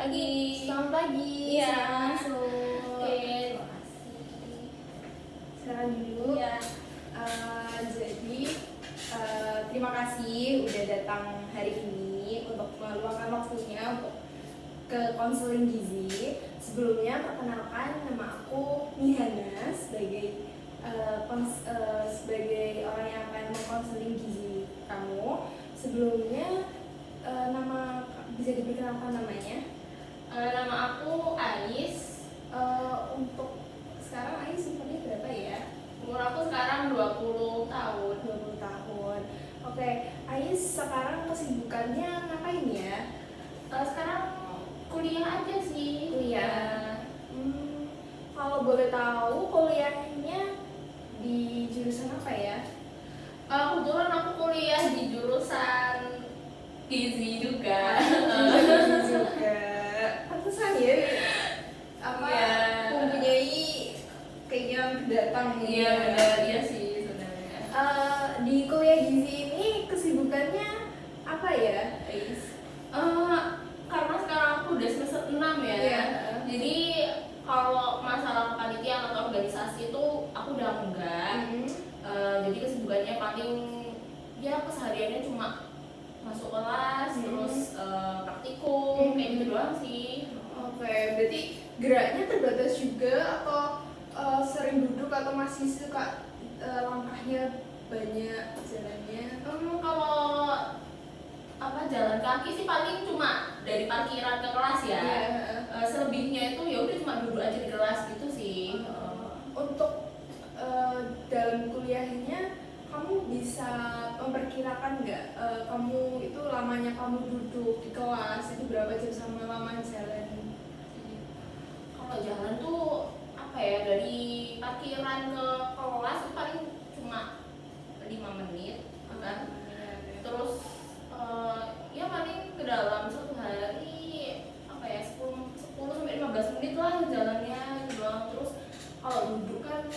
pagi. Selamat pagi. Iya. Masuk. Oke, terima kasih. Silakan dulu. Iya. Jadi terima kasih udah datang hari ini untuk meluangkan waktunya untuk ke konseling gizi. Sebelumnya perkenalkan, nama aku Nihana sebagai sebagai orang yang akan mengkonseling gizi kamu. Sebelumnya nama bisa diperkenalkan namanya? Nama aku Ais. Untuk sekarang Ais umurnya berapa ya? Umur aku sekarang 20 tahun. 20 tahun. Oke, Ais sekarang kesibukannya ngapain ya? Sekarang kuliah aja sih. Kuliah. Kalau boleh tahu kuliahnya di jurusan apa ya? Kebetulan aku kuliah di jurusan gizi juga. Juga. Pantesan ya. Apa? Iya. Mempunyai keinginan datang. Iya benar, iya sih sebenarnya. Di kuliah gizi ini kesibukannya apa ya, Ais? Karena sekarang aku udah semester 6 ya. Iya. Jadi kalau masalah kepanitiaan atau organisasi itu aku udah enggak. Jadi kesibukannya paling ya kesehariannya cuma masuk kelas, terus praktikum, kayak gitu doang sih. Oke, berarti geraknya terbatas juga atau sering duduk atau masih suka langkahnya banyak jalannya? Kalau apa jalan kaki sih paling cuma dari parkiran ke kelas ya. Iya. Selebihnya itu ya udah cuma duduk aja di kelas gitu sih. Untuk dalam kuliahnya kamu bisa memperkirakan nggak kamu itu lamanya kamu duduk di kelas itu berapa jam sama lama jalan? Kalau jalan tuh apa ya, dari parkiran ke kelas itu paling cuma 5 menit kan. Terus ya paling ke dalam satu hari apa ya 10 sampai 15 menit lah jalannya gitu doang. Terus kalau duduk kan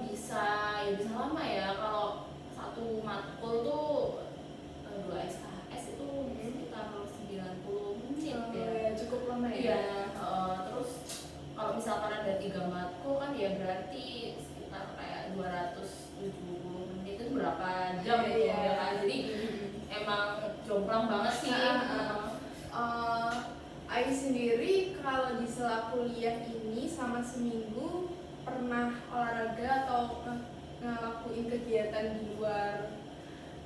bisa lama ya. Kalau satu matkul tuh 2 SKS itu sekitar 90 menit ya. Cukup lama ya? Iya, terus kalau misalkan ada 3 matkul kan ya berarti sekitar kayak 270 menit itu berapa jam gitu ya kan. Jadi emang jomplang banget sih. Ai sendiri kalau di sela kuliah ini selama seminggu pernah olahraga atau ngelakuin kegiatan di luar?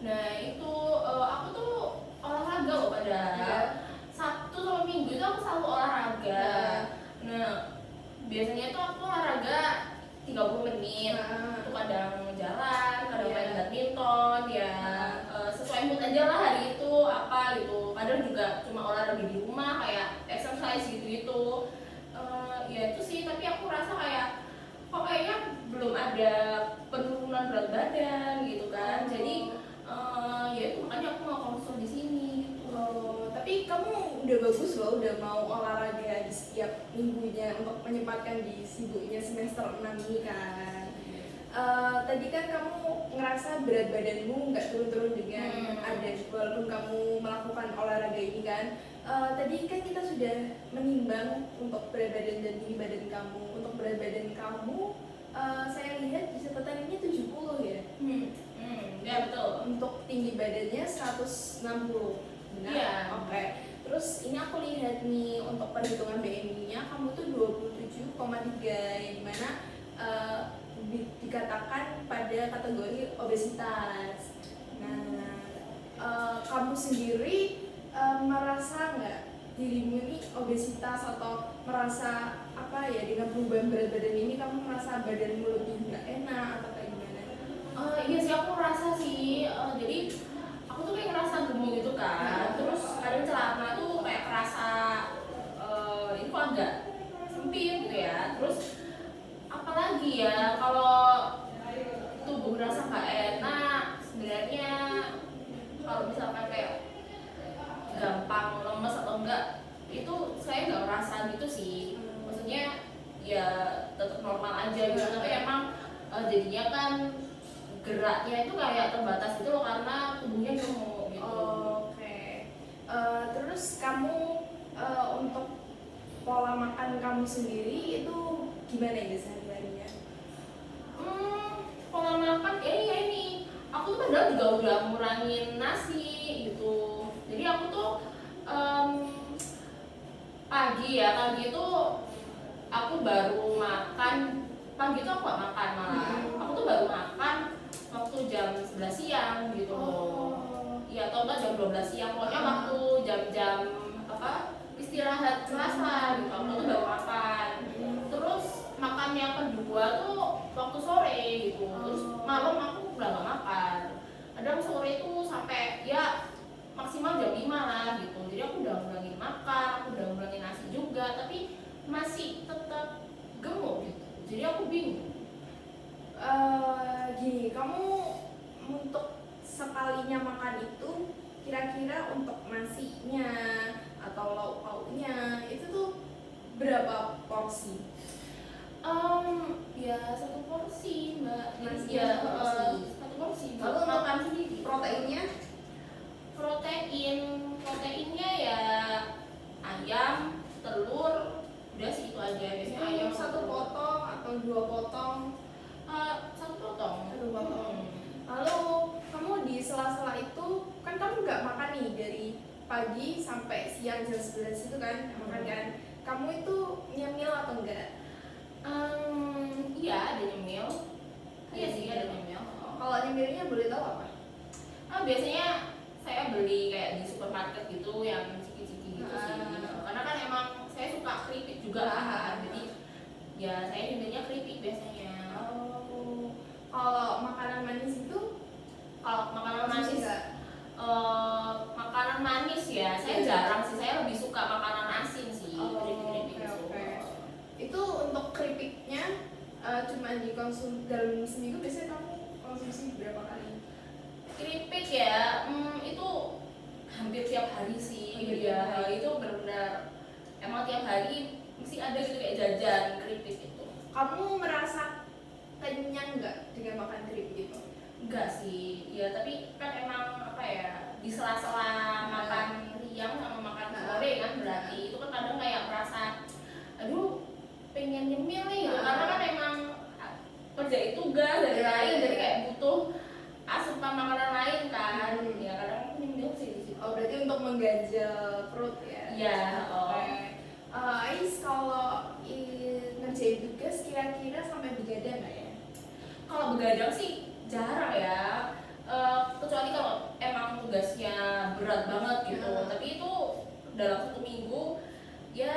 Nah itu aku tuh olahraga loh padahal. Iya. Sabtu sama Minggu itu aku selalu olahraga. Nah biasanya tuh aku olahraga 30 menit. Itu kadang jalan, kadang main badminton ya. Sesuai mood aja lah hari itu apa gitu. Kadang juga cuma olahraga di rumah kayak exercise gitu-gitu. Ya itu sih, tapi aku rasa kayak kok kayaknya belum ada penurunan berat badan gitu kan. Jadi ya itu makanya aku mau konsul di sini gitu. Tapi kamu udah bagus loh, udah mau olahraga di setiap minggunya untuk menyempatkan di sibuknya semester 6 ini kan. Tadi kan kamu ngerasa berat badanmu nggak turun-turun dengan ada walaupun kamu melakukan olahraga ini kan. Tadi kan kita sudah menimbang untuk berat badan dan tinggi badan kamu. Untuk berat badan kamu, saya lihat di catatan ini 70 ya. Ya betul. Untuk tinggi badannya 160. Benar? Iya. Oke. Terus ini aku lihat nih untuk perhitungan BMI-nya kamu tuh 27,3 yang dimana dikatakan pada kategori obesitas. Nah, kamu sendiri merasa nggak dirimu ini obesitas atau merasa apa ya dengan perubahan berat badan ini kamu merasa badanmu lebih nggak enak atau kayak gimana? Iya sih aku merasa sih. Jadi aku tuh kayak ngerasa gemuk gitu kan. Terus kadang celana tuh kayak kerasa ini kok agak sempit gitu ya. Terus apalagi ya kalau tubuh ngerasa nggak enak sebenarnya kalau misalkan kayak gampang lemes atau enggak itu saya nggak merasa gitu sih. Maksudnya ya tetap normal aja gitu. Tapi emang jadinya kan geraknya itu kayak terbatas gitu loh karena tubuhnya gemuk gitu. Terus kamu pola makan kamu sendiri itu gimana ya sehari-harinya? Pola makan ya ini. Aku tuh padahal juga udah ngurangin nasi gitu. Jadi aku tuh em, pagi itu aku baru makan. Pagi itu aku gak makan malah. Aku tuh baru makan waktu jam 11 siang gitu. Iya, atau enggak jam 12 siang. Pokoknya waktu jam-jam apa istirahat Selasa gitu. Aku tuh baru makan. Terus makan yang kedua tuh waktu sore gitu. Terus malam aku udah gak makan. Kadang sore itu sampai ya maksimal jam 5 lah gitu. Jadi aku udah ngurangin makan, aku udah ngurangin nasi juga, tapi masih tetap gemuk gitu. Jadi aku bingung. Gini, kamu untuk sekalinya makan itu kira-kira untuk nasinya atau lauk pauknya itu tuh berapa porsi? Ya satu porsi mbak. Nasi Ya satu porsi. satu porsi. Lalu Buat makan sendiri. Proteinnya? Proteinnya ya ayam, telur, udah sih itu aja. Biasanya ayam Satu telur. potong atau 2 potong? Satu potong. Satu potong. Lalu kamu di sela-sela itu kan kamu nggak makan nih dari pagi sampai siang jam 11 itu kan nggak makan kan? Kamu itu nyemil atau enggak? Iya ada nyemil. Iya sih ada nyemil. Kalau nyemilnya boleh tahu apa? Biasanya saya beli kayak di supermarket gitu yang ciki-ciki gitu sih. Karena kan emang saya suka keripik juga kan. Jadi ya saya nyemilnya keripik biasanya. Kalau makanan manis itu Kalau makanan manis enggak? makanan manis ya saya jarang sih, saya lebih suka makanan asin sih. Keripik-keripik gitu. Itu untuk keripiknya cuma dikonsumsi dalam seminggu, biasanya kamu konsumsi berapa kali? Keripik ya, itu hampir tiap hari sih. Ya, itu benar-benar emang tiap hari mesti ada gitu kayak jajan keripik itu. Kamu merasa kenyang nggak dengan makan keripik itu? Enggak sih, ya tapi kan emang apa ya di sela-sela makan siang sama makan sore kan berarti itu kan kadang kayak merasa aduh pengen nyemil nih gitu. Karena kan emang kerjain tugas dari lain jadi kayak butuh asupan makanan lain kan. Ya kadang aku nyemil sih di situ. Berarti untuk mengganjal perut ya? Iya. Ais kalau ngerjain tugas kira-kira sampai begadang nggak ya? Kalau begadang sih jarang ya. Kecuali kalau emang tugasnya berat banget gitu. Tapi itu dalam satu minggu ya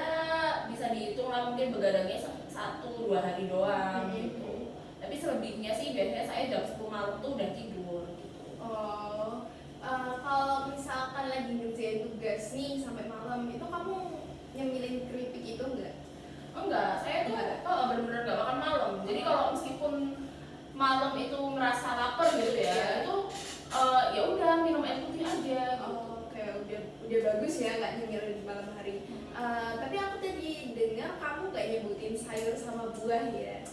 bisa dihitung lah, mungkin begadangnya 1-2 hari doang gitu. Tapi selebihnya sih biasanya saya jam 10 malam tuh udah tidur gitu. Kalau misalkan lagi ngerjain tugas nih sampai malam, itu kamu nyemilin keripik itu enggak? Enggak, saya tuh bener-bener gak makan malam. Jadi kalau meskipun malam itu merasa lapar gitu ya, itu ya udah minum air putih aja gitu. Udah bagus ya nggak nyemilin di malam hari. Tapi aku tadi dengar kamu nggak nyebutin sayur sama buah ya?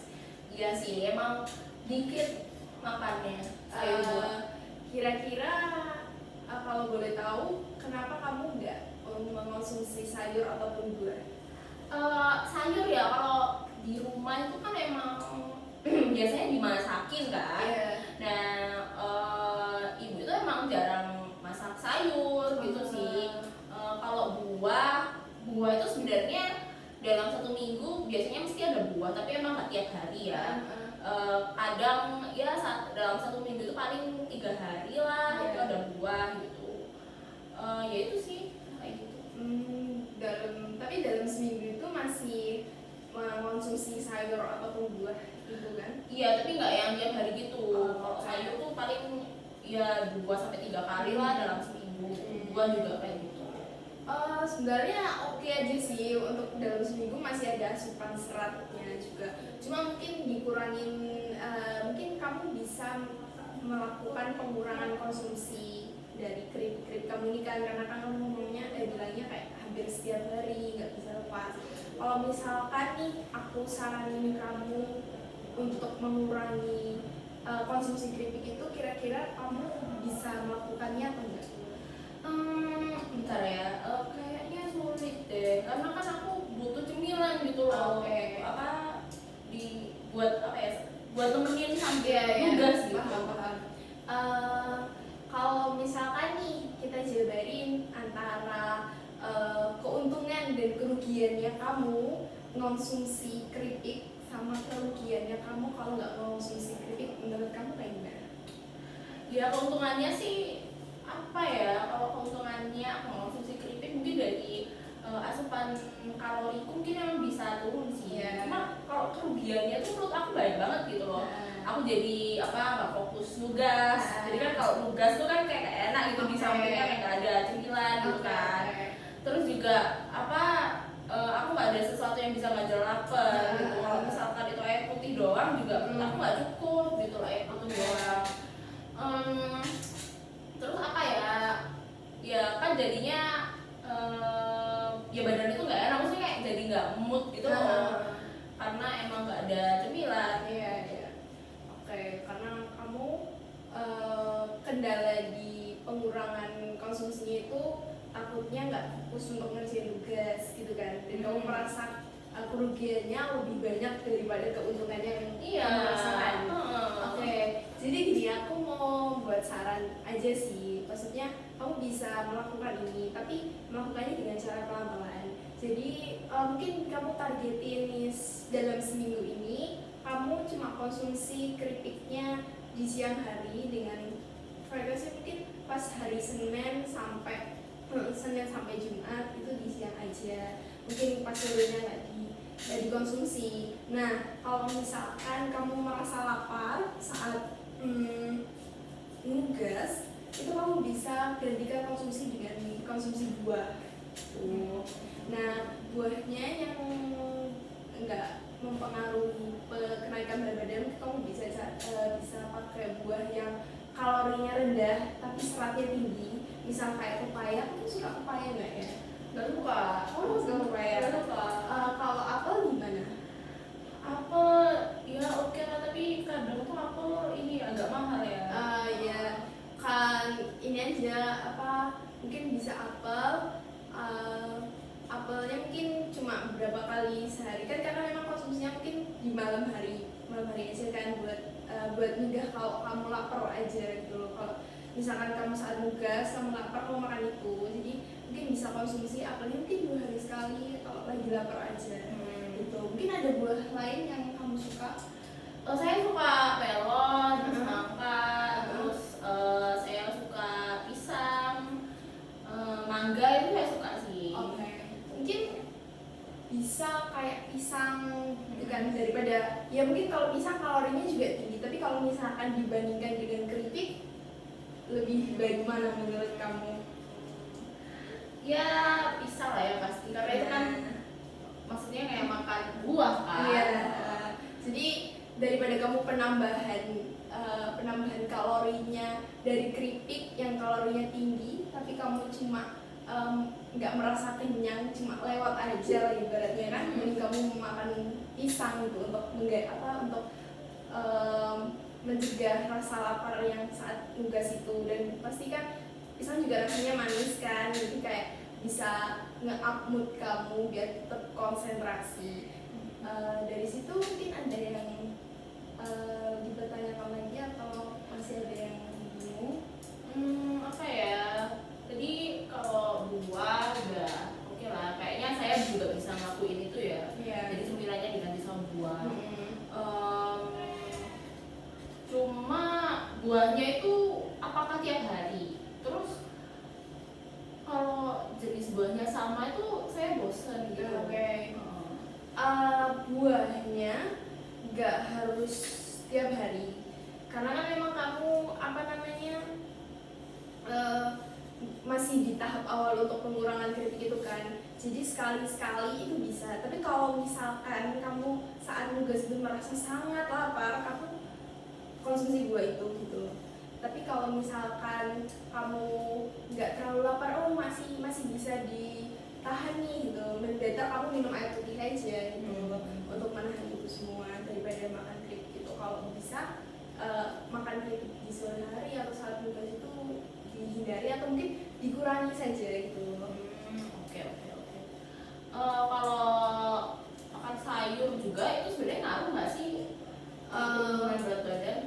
Iya sih, emang dikit makannya sayur buah. Kira-kira kalau boleh tahu kenapa kamu nggak mengonsumsi sayur ataupun buah? Sayur ya kalau di rumah itu kan emang biasanya dimasakin kan. Nah ibu itu emang jarang masak sayur gitu sih. Kalau buah itu sebenarnya dalam satu minggu biasanya mesti ada buah, tapi emang nggak tiap hari ya. Kadang ya dalam satu minggu itu paling 3 hari lah itu ada buah gitu. Ya itu sih kayak gitu. Tapi dalam seminggu itu masih mengonsumsi sayur ataupun buah gitu kan? Iya, tapi nggak yang tiap hari gitu. Kalau sayur tuh paling ya 2-3 kali lah dalam seminggu. Buah juga kayak gitu. Sebenarnya oke aja sih, untuk dalam seminggu masih ada asupan seratnya juga. Cuma mungkin dikurangin, mungkin kamu bisa melakukan pengurangan konsumsi dari keripik kamu ini kan, karena kan kamu ngomongnya bilangnya kayak hampir setiap hari nggak bisa lepas. Kalau misalkan nih aku saranin kamu untuk mengurangi konsumsi keripik itu, kira-kira kamu bisa melakukannya atau enggak? Bentar ya, kayaknya sulit deh, karena kan aku butuh untungnya kamu ngonsumsi keripik sama kerugiannya kamu kalau nggak ngonsumsi keripik, menurut kamu kayak gimana? Ya keuntungannya sih apa ya, kalau keuntungannya aku mengonsumsi keripik mungkin dari asupan kaloriku mungkin emang bisa turun sih. Iya. Cuma kalau kerugiannya tuh menurut aku banyak banget gitu loh. Nah. Aku jadi apa, nggak fokus nugas. Jadi kan kalau nugas tuh kan kayak nggak enak gitu, di Oke. sampingnya kayak nggak ada cemilan gitu kan. Terus juga apa, aku nggak ada sesuatu yang bisa ngajar lapar gitu. Kalau misalkan itu air putih doang juga menurut aku nggak cukup gitu loh, air putih doang. Terus apa ya, ya kan jadinya ya badan itu nggak enak, maksudnya kayak jadi nggak mood gitu loh, karena emang nggak ada cemilan. Iya, iya. Oke, karena kamu kendala di pengurangan konsumsinya itu takutnya nggak fokus untuk ngerjain tugas gitu kan, dan kamu merasa kerugiannya lebih banyak daripada keuntungannya yang Iya. kamu rasakan. Oke, jadi gini, aku mau buat saran aja sih, maksudnya kamu bisa melakukan ini, tapi melakukannya dengan cara pelan-pelan. Jadi mungkin kamu targetin nih dalam seminggu ini kamu cuma konsumsi keripiknya di siang hari dengan frekuensi mungkin pas hari Senin sampai Jumat itu di siang aja, mungkin pas sorenya nggak dikonsumsi. Nah, kalau misalkan kamu merasa lapar saat nugas, itu kamu bisa gantikan konsumsi dengan konsumsi buah. Nah, buahnya yang nggak mempengaruhi kenaikan berat badan, kamu bisa pakai buah yang kalorinya rendah tapi seratnya tinggi, misal kayak pepaya. Kamu suka pepaya nggak ya? Nggak suka. Oh, suka pepaya. Nggak suka. Kalau apel gimana? Apel ya oke lah, tapi kadang tuh apel ini agak mahal ya. Ya kan, ini aja apa, mungkin bisa apel. Apelnya mungkin cuma beberapa kali sehari kan, karena memang konsumsinya mungkin di malam hari aja kan, buat nyegah kalau kamu lapar aja gitu loh. Kalau misalkan kamu saat nugas kamu lapar, kamu makan itu, jadi mungkin bisa konsumsi apelnya mungkin 2 hari sekali kalau lagi lapar aja. Gitu. Mungkin ada buah lain yang kamu suka? Saya suka melon, semangka, terus saya suka pisang, mangga itu saya suka sih. Oke. Mungkin bisa kayak pisang gitu kan, daripada ya mungkin kalau pisang kalorinya juga tinggi, tapi kalau misalkan dibandingkan dengan keripik, lebih baik mana menurut kamu? Ya pisang lah ya pasti, karena itu kan maksudnya kayak makan buah kan. Iya. Jadi daripada kamu penambahan kalorinya dari keripik yang kalorinya tinggi, tapi kamu cuma nggak merasa kenyang, cuma lewat aja lah ibaratnya kan, mending kamu makan pisang gitu untuk untuk mencegah rasa lapar yang saat nugas itu. Dan pasti kan pisang juga rasanya manis kan, jadi kayak bisa nge-up mood kamu biar tetap konsentrasi. Dari situ mungkin ada yang dipertanyakan lagi atau masih ada yang bingung? Apa ya? Jadi kalau buah udah oke lah. Kayaknya saya juga bisa ngelakuin itu ya. Jadi cemilannya diganti sama buah. Cuma buahnya itu apakah tiap hari? Terus kalau jenis buahnya sama itu saya bosan gitu. Buahnya nggak harus tiap hari, karena kan memang kamu masih di tahap awal untuk pengurangan keripik itu kan, jadi sekali-sekali itu bisa. Tapi kalau misalkan kamu saat nugas itu merasa sangat lapar, kamu konsumsi buah itu gitu. Tapi kalau misalkan kamu nggak terlalu lapar, masih bisa ditahan nih gitu, better kamu minum air putih aja gitu untuk menahan itu semua daripada makan keripik gitu. Kalau bisa makan keripik di sore hari atau saat nugas itu dihindari atau mungkin dikurangi saja gitu. Oke. Kalau makan sayur juga itu sebenarnya ngaruh nggak sih untuk berat badan?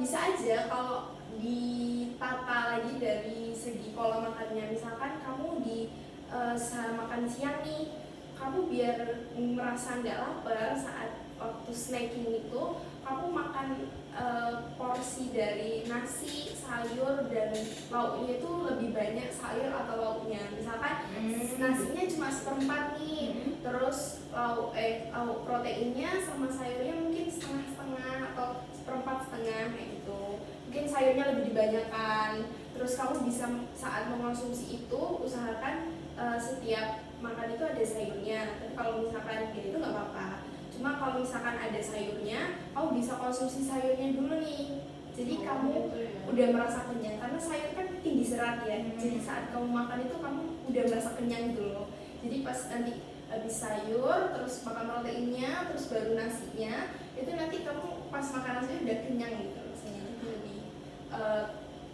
Bisa aja kalau ditata lagi dari segi pola makannya. Misalkan kamu di makan siang nih, kamu biar merasa nggak lapar saat waktu snacking itu, kamu makan porsi dari nasi, sayur, dan lauknya itu lebih banyak sayur atau lauknya. Misalkan nasinya cuma seperempat nih, terus lauk proteinnya sama sayurnya mungkin setengah-setengah atau seperempat setengah kayak gitu. Mungkin sayurnya lebih dibanyakan. Terus kamu bisa saat mengkonsumsi itu usahakan setiap makan itu ada sayurnya. Tapi kalau misalkan gitu itu nggak apa-apa. Cuma kalau misalkan ada sayurnya, kamu bisa konsumsi sayurnya dulu nih. Jadi kamu gitu ya. udah merasa kenyang karena sayur kan tinggi serat ya. Jadi saat kamu makan itu kamu udah merasa kenyang dulu. Jadi pas nanti habis sayur, terus makan proteinnya, terus baru nasinya, itu nanti kamu pas makan nasinya udah kenyang gitu rasanya. Jadi lebih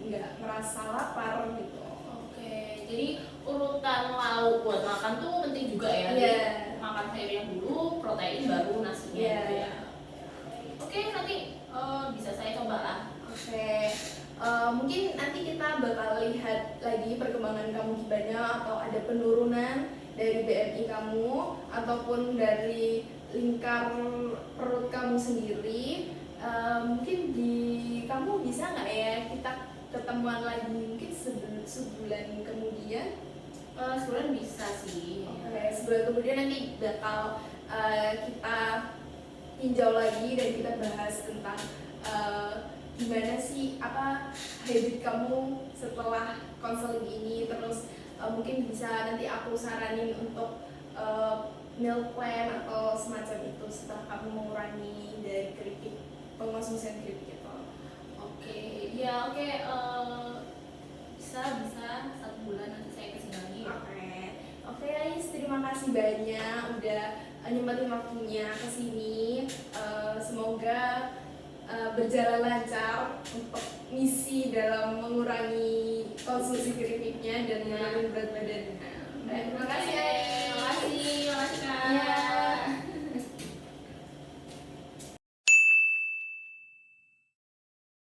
nggak merasa lapar gitu. Oke, jadi urutan lauk buat makan tuh penting juga ya. Iya. Jadi makan sayurnya dulu, protein baru nasinya Iya. gitu ya. Oke, nanti bisa saya coba lah. Oke, mungkin nanti kita bakal lihat lagi perkembangan kamu gimana, atau ada penurunan dari BMI kamu ataupun dari lingkar perut kamu sendiri. Mungkin di kamu bisa nggak ya kita ketemuan lagi mungkin sebulan kemudian? Sebulan bisa sih. Oke, sebulan kemudian nanti bakal kita tinjau lagi dan kita bahas tentang gimana sih apa habit kamu setelah konseling ini. Terus mungkin bisa nanti aku saranin untuk meal plan atau semacam itu setelah kamu mengurangi dari keripik, pengonsumsian keripik itu. Oke, ya oke. Bisa 1 bulan nanti saya kesini lagi. Oke guys, terima kasih banyak udah nyempetin waktunya kesini. Semoga berjalan lancar untuk misi dalam mengurangi konsumsi keripiknya dan menurunkan berat badannya. Terima kasih. Terima kasih Kak. Ya.